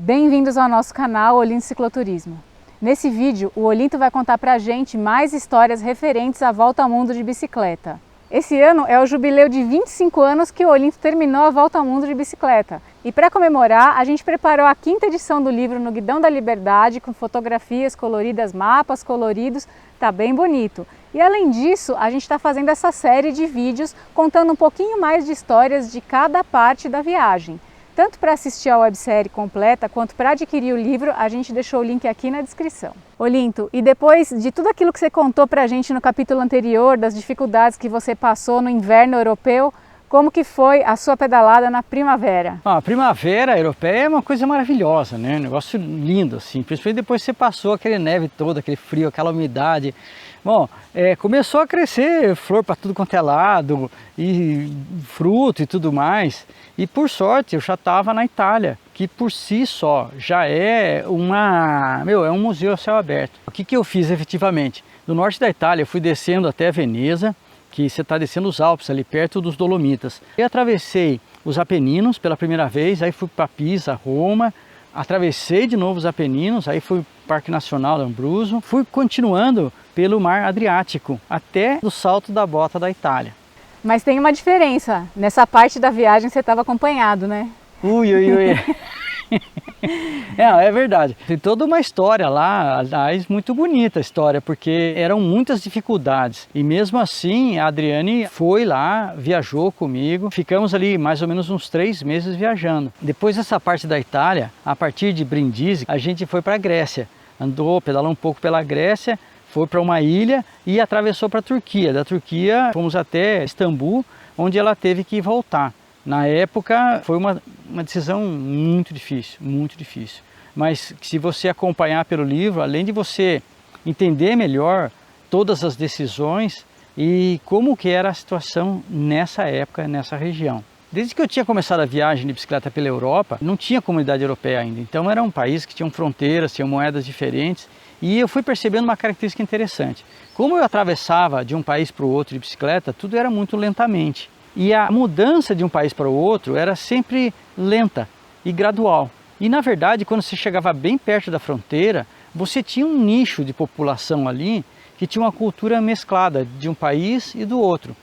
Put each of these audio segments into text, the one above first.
Bem-vindos ao nosso canal Olinto Cicloturismo. Nesse vídeo, o Olinto vai contar pra gente mais histórias referentes à Volta ao Mundo de bicicleta. Esse ano é o jubileu de 25 anos que o Olinto terminou a Volta ao Mundo de bicicleta. E para comemorar, a gente preparou a 5ª edição do livro No Guidão da Liberdade, com fotografias coloridas, mapas coloridos, tá bem bonito. E além disso, a gente está fazendo essa série de vídeos contando um pouquinho mais de histórias de cada parte da viagem. Tanto para assistir a websérie completa, quanto para adquirir o livro, a gente deixou o link aqui na descrição. Olinto, e depois de tudo aquilo que você contou para a gente no capítulo anterior, das dificuldades que você passou no inverno europeu, como que foi a sua pedalada na primavera? A primavera europeia é uma coisa maravilhosa, né? Um negócio lindo, assim, principalmente depois que você passou aquele neve todo, aquele frio, aquela umidade. Bom, começou a crescer flor para tudo quanto é lado, e fruto e tudo mais. E por sorte eu já estava na Itália, que por si só já é é um museu a céu aberto. O que eu fiz efetivamente? Do norte da Itália eu fui descendo até Veneza, que você está descendo os Alpes ali perto dos Dolomitas. Eu atravessei os Apeninos pela primeira vez, aí fui para Pisa, Roma, atravessei de novo os Apeninos, aí fui para o Parque Nacional Abruzzo, fui continuando pelo Mar Adriático até o Salto da Bota da Itália. Mas tem uma diferença, nessa parte da viagem você estava acompanhado, né? Ui. É verdade, tem toda uma história lá, aliás, muito bonita a história, porque eram muitas dificuldades e mesmo assim a Adriane foi lá, viajou comigo, ficamos ali mais ou menos uns 3 meses viajando. Depois dessa parte da Itália, a partir de Brindisi, a gente foi para a Grécia, pedalou um pouco pela Grécia, foi para uma ilha e atravessou para a Turquia. Da Turquia fomos até Istambul, onde ela teve que voltar. Na época foi uma decisão muito difícil. Mas se você acompanhar pelo livro, além de você entender melhor todas as decisões e como que era a situação nessa época, nessa região. Desde que eu tinha começado a viagem de bicicleta pela Europa, não tinha comunidade europeia ainda. Então era um país que tinha fronteiras, tinha moedas diferentes. E eu fui percebendo uma característica interessante. Como eu atravessava de um país para o outro de bicicleta, tudo era muito lentamente. E a mudança de um país para o outro era sempre lenta e gradual. E na verdade, quando você chegava bem perto da fronteira, você tinha um nicho de população ali que tinha uma cultura mesclada de um país e do outro.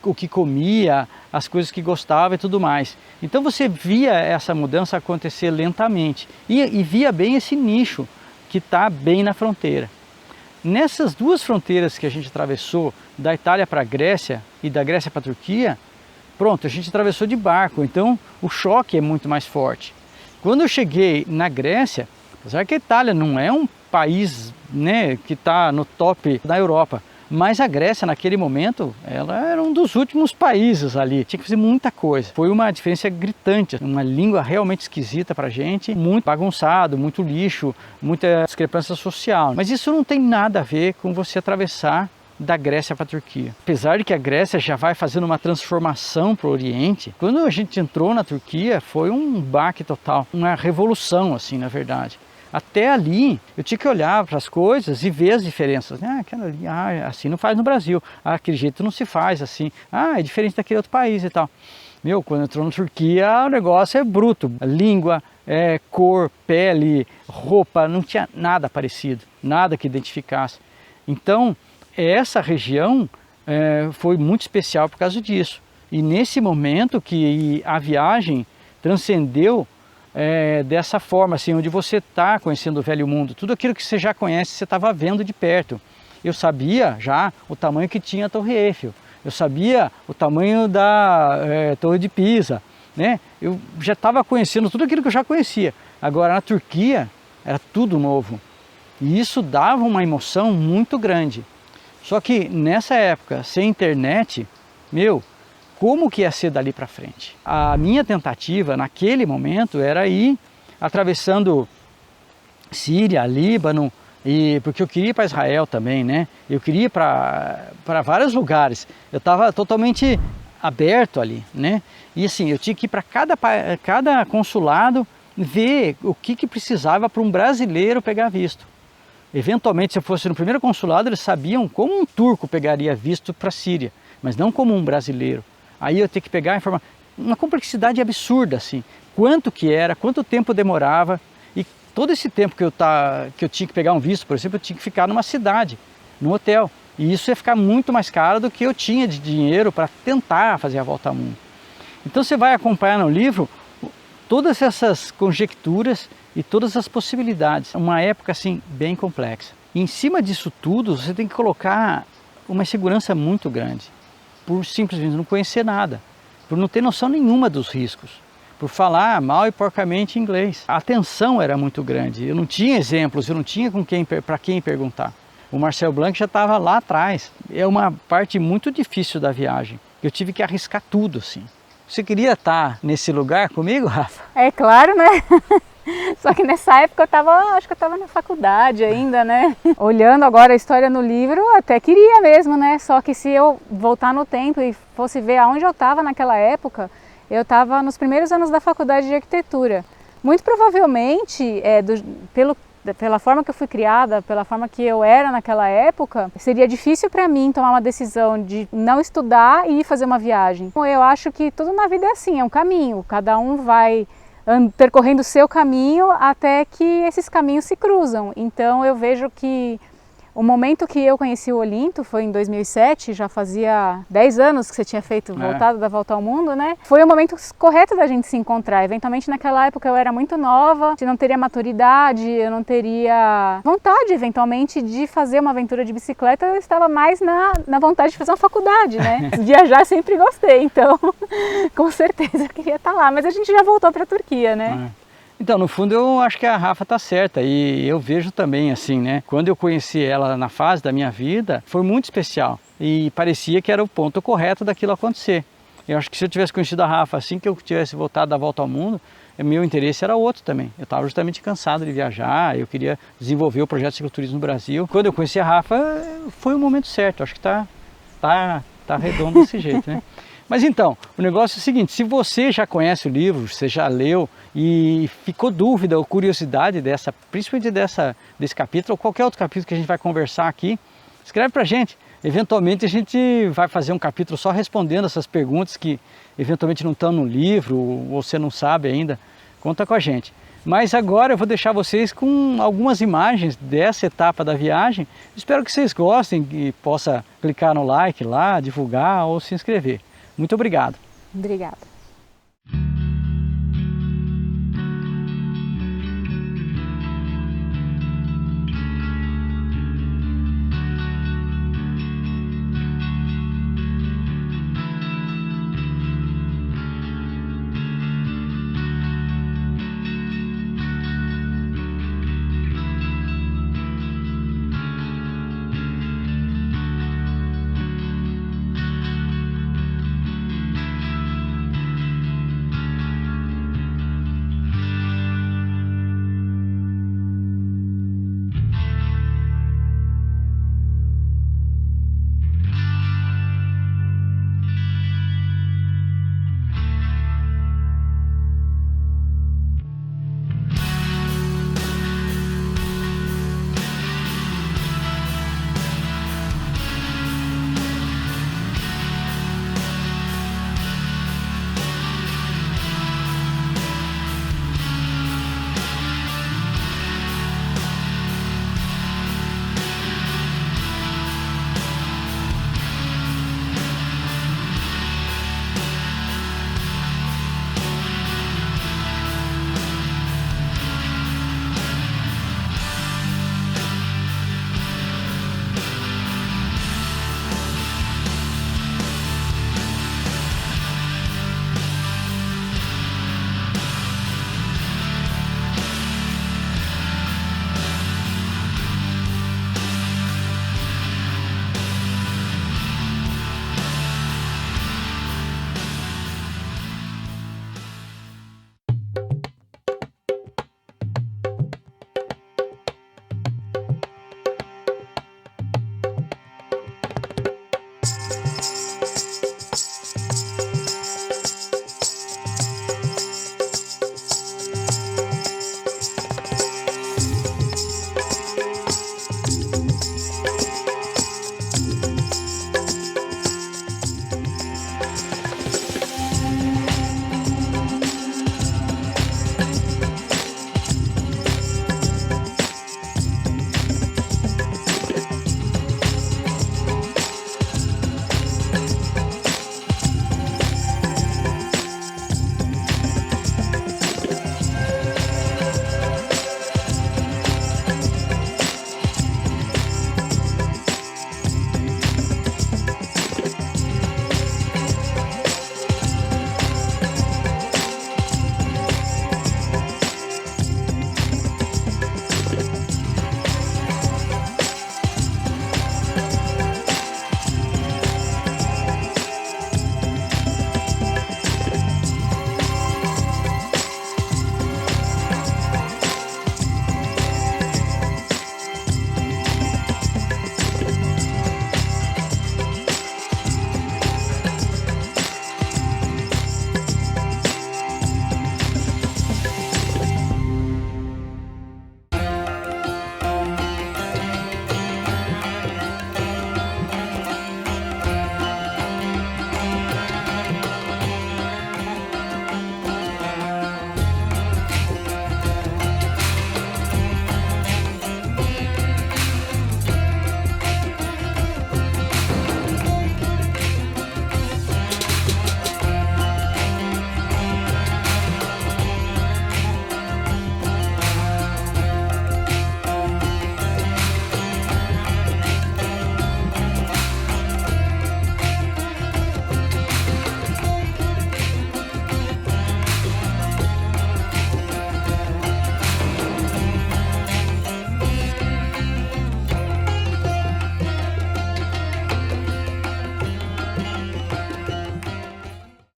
O que comia, as coisas que gostava e tudo mais. Então você via essa mudança acontecer lentamente e via bem esse nicho que está bem na fronteira. Nessas duas fronteiras que a gente atravessou, da Itália para a Grécia e da Grécia para a Turquia, pronto, a gente atravessou de barco, então o choque é muito mais forte. Quando eu cheguei na Grécia, apesar que a Itália não é um país, né, que está no top da Europa, mas a Grécia naquele momento, ela era um dos últimos países ali, tinha que fazer muita coisa. Foi uma diferença gritante, uma língua realmente esquisita pra gente, muito bagunçado, muito lixo, muita discrepância social. Mas isso não tem nada a ver com você atravessar da Grécia para a Turquia. Apesar de que a Grécia já vai fazendo uma transformação para o Oriente, quando a gente entrou na Turquia foi um baque total, uma revolução assim, na verdade. Até ali, eu tinha que olhar para as coisas e ver as diferenças. Assim não faz no Brasil. Aquele jeito não se faz assim. É diferente daquele outro país e tal. Quando entrou na Turquia, o negócio é bruto. A língua, cor, pele, roupa, não tinha nada parecido. Nada que identificasse. Então, essa região foi muito especial por causa disso. E nesse momento que a viagem transcendeu dessa forma, assim, onde você está conhecendo o velho mundo, tudo aquilo que você já conhece, você estava vendo de perto. Eu sabia já o tamanho que tinha a Torre Eiffel, eu sabia o tamanho da Torre de Pisa, né? Eu já estava conhecendo tudo aquilo que eu já conhecia. Agora na Turquia era tudo novo e isso dava uma emoção muito grande. Só que nessa época, sem internet, como que ia ser dali para frente? A minha tentativa naquele momento era ir atravessando Síria, Líbano, porque eu queria ir para Israel também, né? Eu queria ir para vários lugares. Eu estava totalmente aberto ali, né? E assim, eu tinha que ir para cada consulado ver o que precisava para um brasileiro pegar visto. Eventualmente, se eu fosse no primeiro consulado, eles sabiam como um turco pegaria visto para a Síria, mas não como um brasileiro. Aí eu tenho que pegar a informação, uma complexidade absurda assim. quanto que era, quanto tempo demorava. E todo esse tempo que eu tinha que pegar um visto, por exemplo, eu tinha que ficar numa cidade, num hotel. E isso ia ficar muito mais caro do que eu tinha de dinheiro para tentar fazer a volta ao mundo. Então você vai acompanhar no livro todas essas conjecturas e todas as possibilidades. Uma época assim bem complexa. E em cima disso tudo você tem que colocar uma insegurança muito grande, por simplesmente não conhecer nada, por não ter noção nenhuma dos riscos, por falar mal e porcamente inglês. A tensão era muito grande, eu não tinha exemplos, eu não tinha para quem perguntar. O Marcel Blanc já estava lá atrás. É uma parte muito difícil da viagem. Eu tive que arriscar tudo, assim. Você queria estar nesse lugar comigo, Rafa? É claro, né? Só que nessa época acho que eu estava na faculdade ainda, né? Olhando agora a história no livro, até queria mesmo, né? Só que se eu voltar no tempo e fosse ver aonde eu estava naquela época, eu estava nos primeiros anos da faculdade de arquitetura. Muito provavelmente, pela forma que eu fui criada, pela forma que eu era naquela época, seria difícil para mim tomar uma decisão de não estudar e ir fazer uma viagem. Eu acho que tudo na vida é assim, é um caminho, cada um vai percorrendo o seu caminho até que esses caminhos se cruzam. Então eu vejo que o momento que eu conheci o Olinto foi em 2007, já fazia 10 anos que você tinha voltado da volta ao mundo, né? Foi o momento correto da gente se encontrar. Eventualmente naquela época eu era muito nova, eu não teria maturidade, eu não teria vontade eventualmente de fazer uma aventura de bicicleta, eu estava mais na vontade de fazer uma faculdade, né? Viajar sempre gostei, então com certeza eu queria estar lá, mas a gente já voltou para a Turquia, né? Então, no fundo, eu acho que a Rafa está certa e eu vejo também assim, né? Quando eu conheci ela na fase da minha vida, foi muito especial e parecia que era o ponto correto daquilo acontecer. Eu acho que se eu tivesse conhecido a Rafa assim que eu tivesse voltado da volta ao mundo, meu interesse era outro também. Eu estava justamente cansado de viajar, eu queria desenvolver o projeto de cicloturismo no Brasil. Quando eu conheci a Rafa, foi o momento certo. Eu acho que tá redondo desse jeito, né? Mas então, o negócio é o seguinte, se você já conhece o livro, você já leu e ficou dúvida ou curiosidade principalmente desse capítulo ou qualquer outro capítulo que a gente vai conversar aqui, escreve pra gente. Eventualmente a gente vai fazer um capítulo só respondendo essas perguntas que eventualmente não estão no livro ou você não sabe ainda, conta com a gente. Mas agora eu vou deixar vocês com algumas imagens dessa etapa da viagem. Espero que vocês gostem e possa clicar no like lá, divulgar ou se inscrever. Muito obrigado. Obrigada.